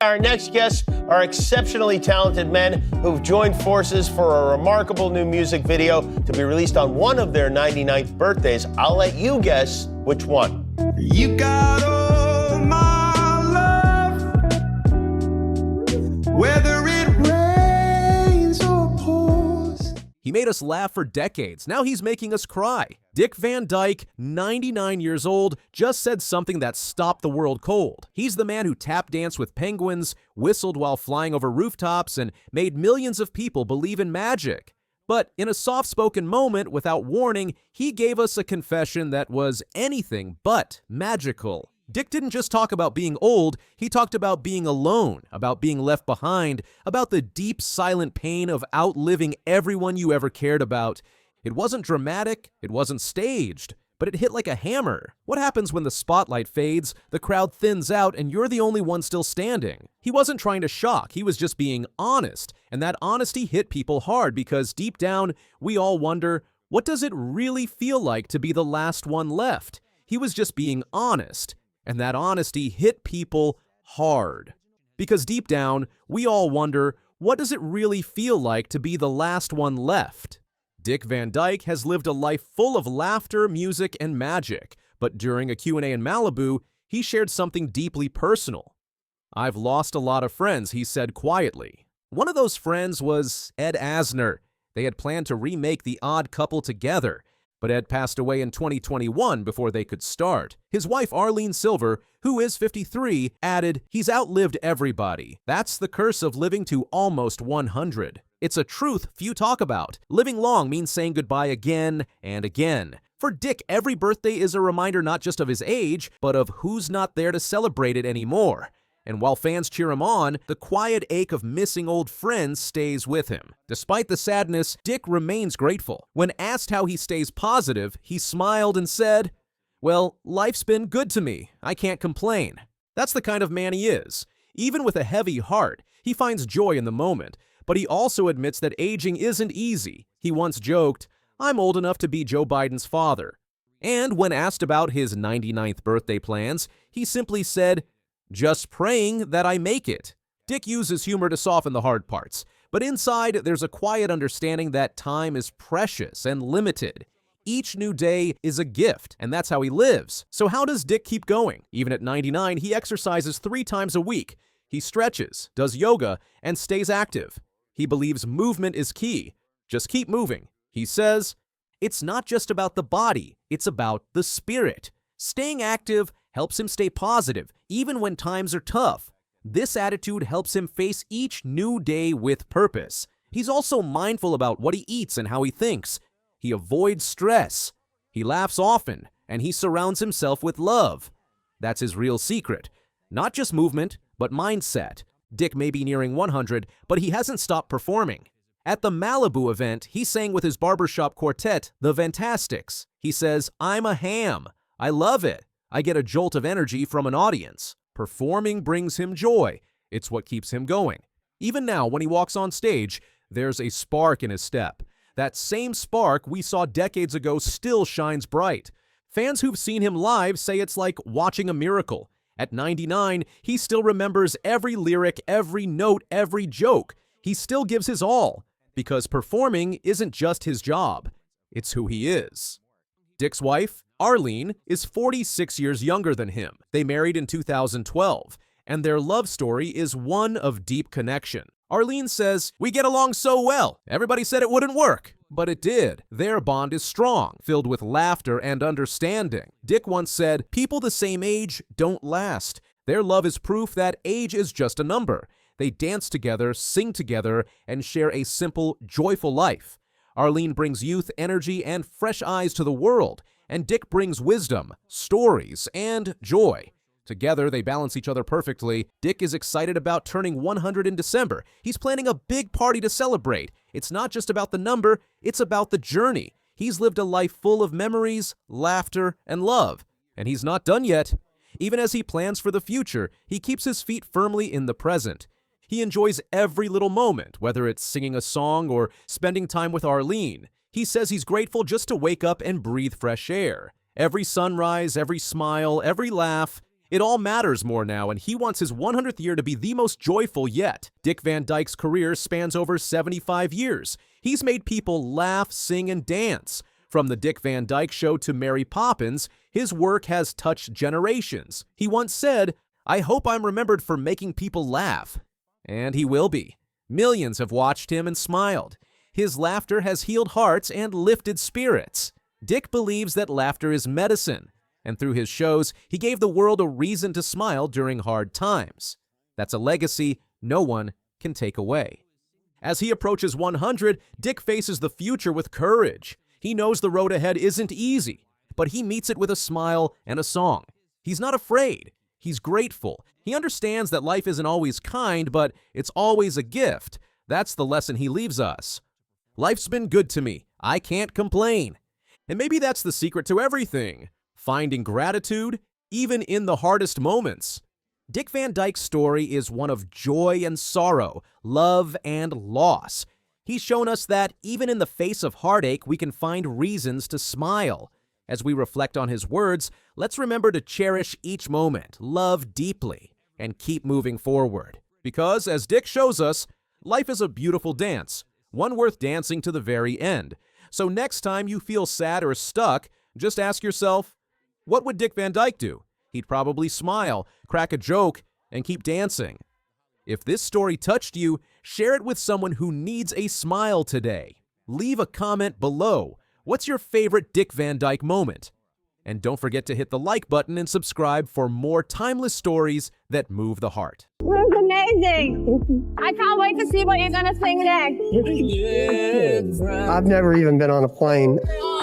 Our next guests are exceptionally talented men who've joined forces for a remarkable new music video to be released on one of their 99th birthdays. I'll let you guess which one. You got all my love, whether it rains or pours. He made us laugh for decades. Now he's making us cry. Dick Van Dyke, 99 years old, just said something that stopped the world cold. He's the man who tap danced with penguins, whistled while flying over rooftops, and made millions of people believe in magic. But in a soft-spoken moment, without warning, he gave us a confession that was anything but magical. Dick didn't just talk about being old, he talked about being alone, about being left behind, about the deep, silent pain of outliving everyone you ever cared about. It wasn't dramatic, it wasn't staged, but it hit like a hammer. What happens when the spotlight fades, the crowd thins out, and you're the only one still standing? He wasn't trying to shock, he was just being honest, and that honesty hit people hard because deep down, we all wonder, what does it really feel like to be the last one left? He was just being honest, and that honesty hit people hard. Because deep down, we all wonder, what does it really feel like to be the last one left? Dick Van Dyke has lived a life full of laughter, music, and magic, but during a Q&A in Malibu, he shared something deeply personal. "I've lost a lot of friends," he said quietly. One of those friends was Ed Asner. They had planned to remake The Odd Couple together, but Ed passed away in 2021 before they could start. His wife, Arlene Silver, who is 53, added, "He's outlived everybody. That's the curse of living to almost 100. It's a truth few talk about. Living long means saying goodbye again and again." For Dick, every birthday is a reminder not just of his age, but of who's not there to celebrate it anymore. And while fans cheer him on, the quiet ache of missing old friends stays with him. Despite the sadness, Dick remains grateful. When asked how he stays positive, he smiled and said, "Well, life's been good to me. I can't complain." That's the kind of man he is. Even with a heavy heart, he finds joy in the moment, but he also admits that aging isn't easy. He once joked, "I'm old enough to be Joe Biden's father." And when asked about his 99th birthday plans, he simply said, "Just praying that I make it." Dick uses humor to soften the hard parts, but inside there's a quiet understanding that time is precious and limited. Each new day is a gift, and that's how he lives. So how does Dick keep going? Even at 99, he exercises 3 times a week. He stretches, does yoga, and stays active. He believes movement is key. Just keep moving. He says, "It's not just about the body, it's about the spirit." Staying active helps him stay positive, even when times are tough. This attitude helps him face each new day with purpose. He's also mindful about what he eats and how he thinks. He avoids stress. He laughs often, and he surrounds himself with love. That's his real secret. Not just movement, but mindset. Dick may be nearing 100, but he hasn't stopped performing. At the Malibu event, he sang with his barbershop quartet, the Fantastics. He says, "I'm a ham. I love it. I get a jolt of energy from an audience. Performing brings him joy. It's what keeps him going." Even now, when he walks on stage, there's a spark in his step. That same spark we saw decades ago still shines bright. Fans who've seen him live say it's like watching a miracle. At 99, he still remembers every lyric, every note, every joke. He still gives his all, because performing isn't just his job, it's who he is. Dick's wife, Arlene, is 46 years younger than him. They married in 2012, and their love story is one of deep connection. Arlene says, "We get along so well. Everybody said it wouldn't work, but it did." Their bond is strong, filled with laughter and understanding. Dick once said, "People the same age don't last." Their love is proof that age is just a number. They dance together, sing together, and share a simple, joyful life. Arlene brings youth, energy, and fresh eyes to the world, and Dick brings wisdom, stories, and joy. Together, they balance each other perfectly. Dick is excited about turning 100 in December. He's planning a big party to celebrate. It's not just about the number, it's about the journey. He's lived a life full of memories, laughter, and love. And he's not done yet. Even as he plans for the future, he keeps his feet firmly in the present. He enjoys every little moment, whether it's singing a song or spending time with Arlene. He says he's grateful just to wake up and breathe fresh air. Every sunrise, every smile, every laugh, It all matters more now, and he wants his 100th year to be the most joyful yet. Dick Van Dyke's career spans over 75 years. He's made people laugh, sing, and dance. From The Dick Van Dyke Show to Mary Poppins, his work has touched generations. He once said, "I hope I'm remembered for making people laugh." And he will be. Millions have watched him and smiled. His laughter has healed hearts and lifted spirits. Dick believes that laughter is medicine, and through his shows, he gave the world a reason to smile during hard times. That's a legacy no one can take away. As he approaches 100, Dick faces the future with courage. He knows the road ahead isn't easy, but he meets it with a smile and a song. He's not afraid. He's grateful. He understands that life isn't always kind, but it's always a gift. That's the lesson he leaves us. Life's been good to me. I can't complain. And maybe that's the secret to everything. Finding gratitude, even in the hardest moments. Dick Van Dyke's story is one of joy and sorrow, love and loss. He's shown us that even in the face of heartache, we can find reasons to smile. As we reflect on his words, let's remember to cherish each moment, love deeply, and keep moving forward. Because, as Dick shows us, life is a beautiful dance, one worth dancing to the very end. So next time you feel sad or stuck, just ask yourself, what would Dick Van Dyke do? He'd probably smile, crack a joke, and keep dancing. If this story touched you, share it with someone who needs a smile today. Leave a comment below. What's your favorite Dick Van Dyke moment? And don't forget to hit the like button and subscribe for more timeless stories that move the heart. It was amazing. I can't wait to see what you're going to sing next. I've never even been on a plane.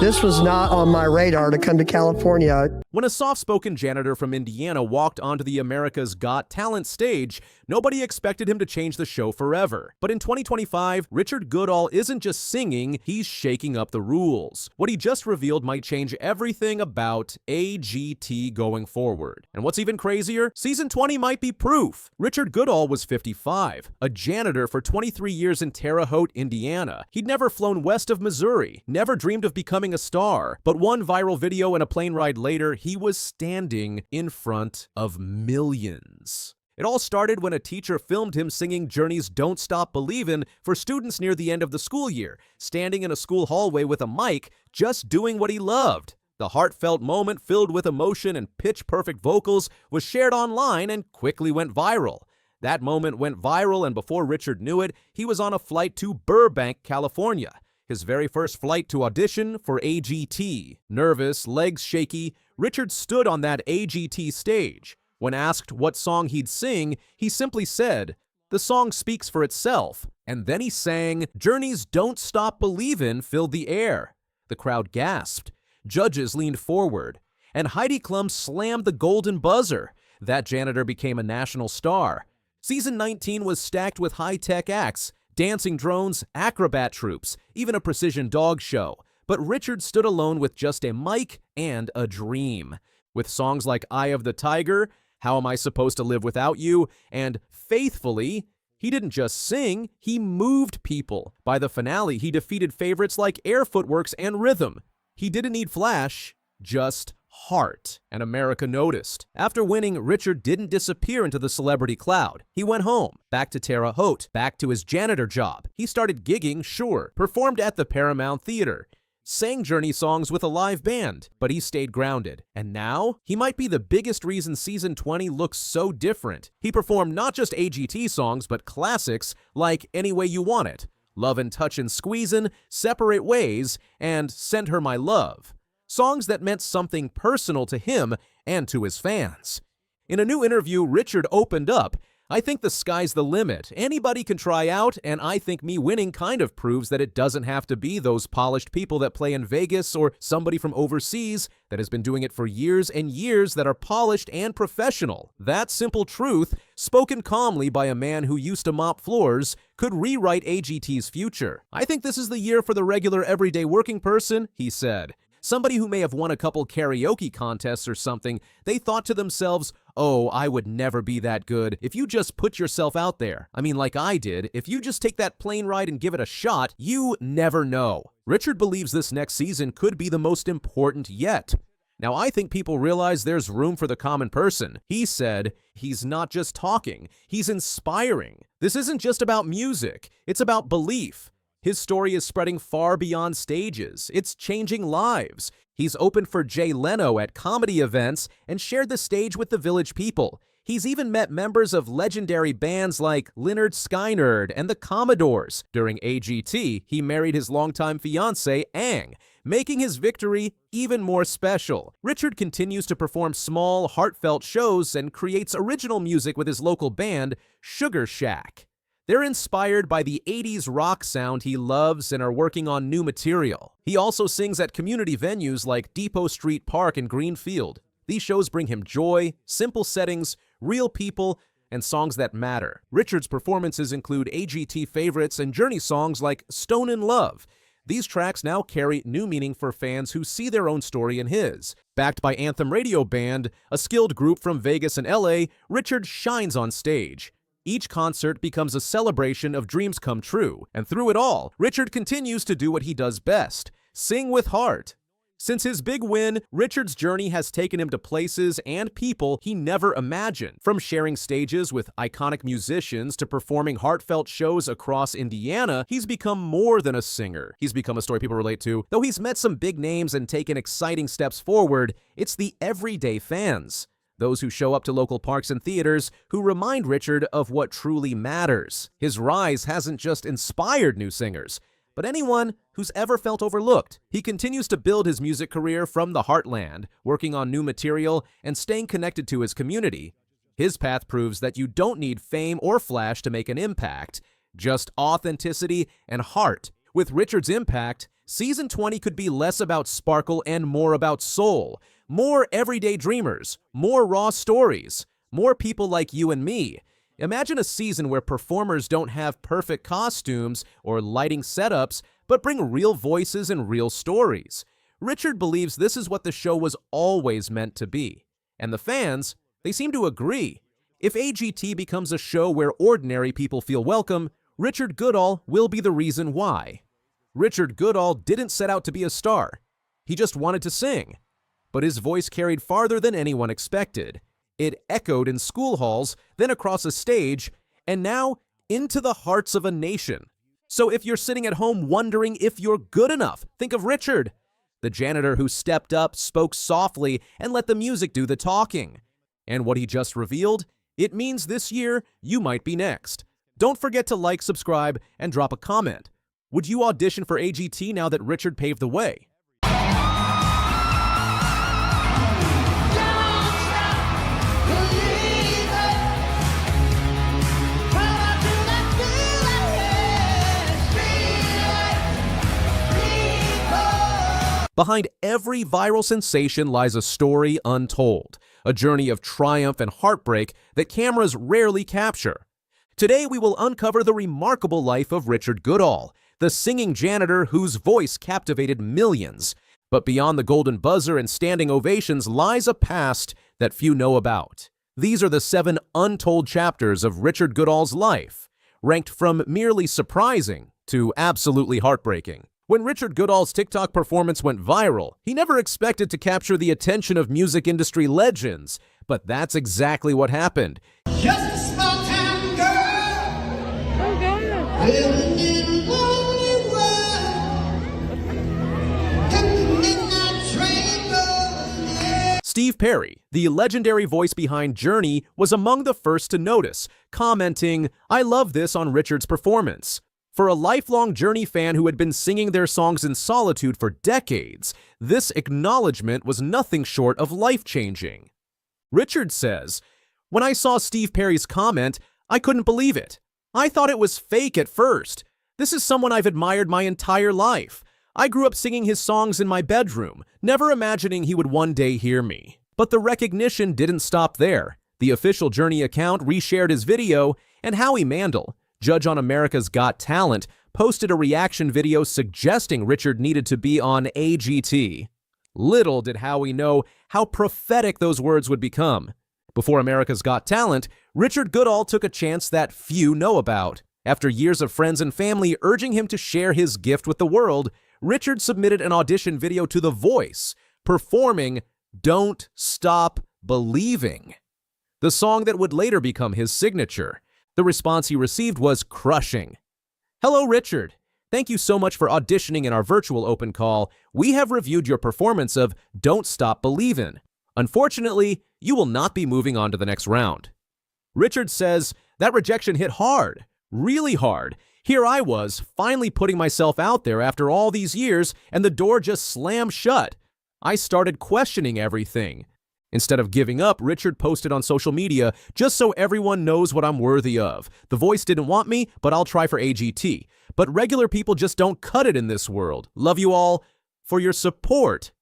This was not on my radar to come to California. When a soft-spoken janitor from Indiana walked onto the America's Got Talent stage, nobody expected him to change the show forever. But in 2025, Richard Goodall isn't just singing, he's shaking up the rules. What he just revealed might change everything about AGT going forward. And what's even crazier, season 20 might be proof. Richard Goodall was 55, a janitor for 23 years in Terre Haute, Indiana. He'd never flown west of Missouri, never dreamed of becoming a star. But one viral video and a plane ride later, he was standing in front of millions. It all started when a teacher filmed him singing Journey's Don't Stop Believin' for students near the end of the school year, standing in a school hallway with a mic, just doing what he loved. The heartfelt moment filled with emotion and pitch-perfect vocals was shared online and quickly went viral. That moment went viral, and before Richard knew it, he was on a flight to Burbank, California. His very first flight to audition for AGT. Nervous, legs shaky, Richard stood on that AGT stage. When asked what song he'd sing, he simply said, "The song speaks for itself." And then he sang, Journey's Don't Stop Believin' filled the air. The crowd gasped. Judges leaned forward. And Heidi Klum slammed the golden buzzer. That janitor became a national star. Season 19 was stacked with high-tech acts, dancing drones, acrobat troops, even a precision dog show. But Richard stood alone with just a mic and a dream. With songs like Eye of the Tiger, How Am I Supposed to Live Without You, and Faithfully, he didn't just sing, he moved people. By the finale, he defeated favorites like Air Footworks and Rhythm. He didn't need flash, just heart. And America noticed. After winning, Richard didn't disappear into the celebrity cloud. He went home, back to Terre Haute, back to his janitor job. He started gigging, sure, performed at the Paramount Theater, sang Journey songs with a live band, but he stayed grounded. And now, he might be the biggest reason season 20 looks so different. He performed not just AGT songs, but classics like Any Way You Want It, Love and Touch and Squeezin', Separate Ways, and Send Her My Love. Songs that meant something personal to him and to his fans. In a new interview, Richard opened up, "I think the sky's the limit. Anybody can try out, and I think me winning kind of proves that it doesn't have to be those polished people that play in Vegas or somebody from overseas that has been doing it for years and years that are polished and professional. That simple truth, spoken calmly by a man who used to mop floors, could rewrite AGT's future. I think this is the year for the regular everyday working person," he said. Somebody who may have won a couple karaoke contests or something, they thought to themselves, "Oh, I would never be that good." If you just put yourself out there, I mean like I did, if you just take that plane ride and give it a shot, you never know. Richard believes this next season could be the most important yet. Now, I think people realize there's room for the common person. He said, he's not just talking, he's inspiring. This isn't just about music, it's about belief. His story is spreading far beyond stages. It's changing lives. He's opened for Jay Leno at comedy events and shared the stage with the Village People. He's even met members of legendary bands like Lynyrd Skynyrd and the Commodores. During AGT, he married his longtime fiancée, Ang, making his victory even more special. Richard continues to perform small, heartfelt shows and creates original music with his local band, Sugar Shack. They're inspired by the 80s rock sound he loves and are working on new material. He also sings at community venues like Depot Street Park in Greenfield. These shows bring him joy, simple settings, real people, and songs that matter. Richard's performances include AGT favorites and Journey songs like Stone in Love. These tracks now carry new meaning for fans who see their own story in his. Backed by Anthem Radio Band, a skilled group from Vegas and LA, Richard shines on stage. Each concert becomes a celebration of dreams come true, and through it all, Richard continues to do what he does best: sing with heart. Since his big win, Richard's journey has taken him to places and people he never imagined. From sharing stages with iconic musicians to performing heartfelt shows across Indiana, he's become more than a singer. He's become a story people relate to. Though he's met some big names and taken exciting steps forward, it's the everyday fans, those who show up to local parks and theaters, who remind Richard of what truly matters. His rise hasn't just inspired new singers, but anyone who's ever felt overlooked. He continues to build his music career from the heartland, working on new material and staying connected to his community. His path proves that you don't need fame or flash to make an impact, just authenticity and heart. With Richard's impact, Season 20 could be less about sparkle and more about soul. More everyday dreamers, more raw stories, more people like you and me. Imagine a season where performers don't have perfect costumes or lighting setups, but bring real voices and real stories. Richard believes this is what the show was always meant to be. And the fans, they seem to agree. If AGT becomes a show where ordinary people feel welcome, Richard Goodall will be the reason why. Richard Goodall didn't set out to be a star. He just wanted to sing. But his voice carried farther than anyone expected. It echoed in school halls, then across a stage, and now into the hearts of a nation. So if you're sitting at home wondering if you're good enough, think of Richard, the janitor who stepped up, spoke softly, and let the music do the talking. And what he just revealed? It means this year, you might be next. Don't forget to like, subscribe, and drop a comment. Would you audition for AGT now that Richard paved the way? Behind every viral sensation lies a story untold, a journey of triumph and heartbreak that cameras rarely capture. Today, we will uncover the remarkable life of Richard Goodall, the singing janitor whose voice captivated millions. But beyond the golden buzzer and standing ovations lies a past that few know about. These are the 7 untold chapters of Richard Goodall's life, ranked from merely surprising to absolutely heartbreaking. When Richard Goodall's TikTok performance went viral, he never expected to capture the attention of music industry legends, but that's exactly what happened. Just a small town girl. Living in a lonely world. Got the midnight train going. Steve Perry, the legendary voice behind Journey, was among the first to notice, commenting, "I love this" on Richard's performance. For a lifelong Journey fan who had been singing their songs in solitude for decades, this acknowledgement was nothing short of life-changing. Richard says, "When I saw Steve Perry's comment, I couldn't believe it. I thought it was fake at first. This is someone I've admired my entire life. I grew up singing his songs in my bedroom, never imagining he would one day hear me." But the recognition didn't stop there. The official Journey account reshared his video, and Howie Mandel, judge on America's Got Talent, posted a reaction video suggesting Richard needed to be on AGT. Little did Howie know how prophetic those words would become. Before America's Got Talent, Richard Goodall took a chance that few know about. After years of friends and family urging him to share his gift with the world, Richard submitted an audition video to The Voice, performing Don't Stop Believing, the song that would later become his signature. The response he received was crushing. Hello, Richard. Thank you so much for auditioning in our virtual open call. We have reviewed your performance of Don't Stop Believin'. Unfortunately, you will not be moving on to the next round. Richard says, that rejection hit hard, really hard. Here I was, finally putting myself out there after all these years, and the door just slammed shut. I started questioning everything. Instead of giving up, Richard posted on social media, just so everyone knows what I'm worthy of. The Voice didn't want me, but I'll try for AGT. But regular people just don't cut it in this world. Love you all for your support.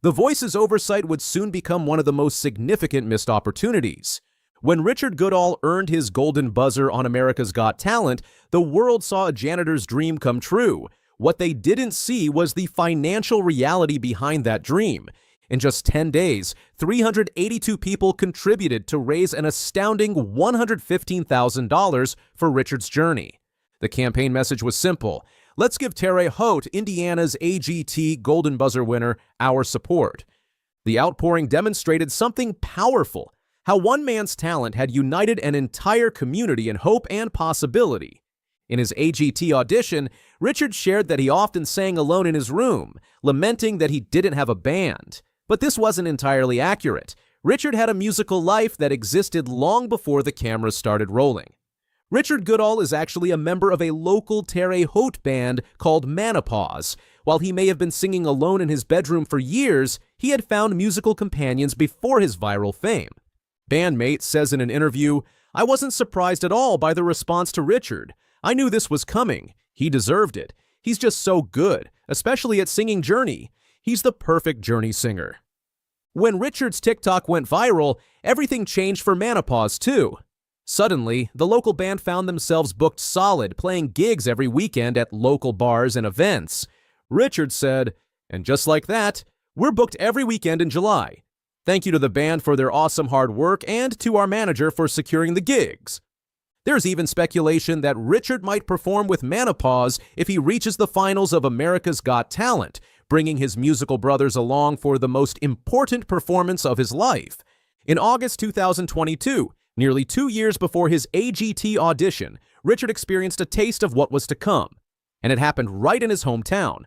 The Voice's oversight would soon become one of the most significant missed opportunities. When Richard Goodall earned his golden buzzer on America's Got Talent, the world saw a janitor's dream come true. What they didn't see was the financial reality behind that dream. In just 10 days, 382 people contributed to raise an astounding $115,000 for Richard's journey. The campaign message was simple. Let's give Terre Haute, Indiana's AGT Golden Buzzer winner, our support. The outpouring demonstrated something powerful, how one man's talent had united an entire community in hope and possibility. In his AGT audition, Richard shared that he often sang alone in his room, lamenting that he didn't have a band. But this wasn't entirely accurate. Richard had a musical life that existed long before the cameras started rolling. Richard Goodall is actually a member of a local Terre Haute band called Menopause. While he may have been singing alone in his bedroom for years, he had found musical companions before his viral fame. Bandmate says in an interview, I wasn't surprised at all by the response to Richard. I knew this was coming. He deserved it. He's just so good, especially at singing Journey. He's the perfect Journey singer. When Richard's TikTok went viral, everything changed for Menopause too. Suddenly, the local band found themselves booked solid, playing gigs every weekend at local bars and events. Richard said, and just like that, we're booked every weekend in July. Thank you to the band for their awesome hard work and to our manager for securing the gigs. There's even speculation that Richard might perform with Menopause if he reaches the finals of America's Got Talent, bringing his musical brothers along for the most important performance of his life. In August 2022, nearly 2 years before his AGT audition, Richard experienced a taste of what was to come. And it happened right in his hometown.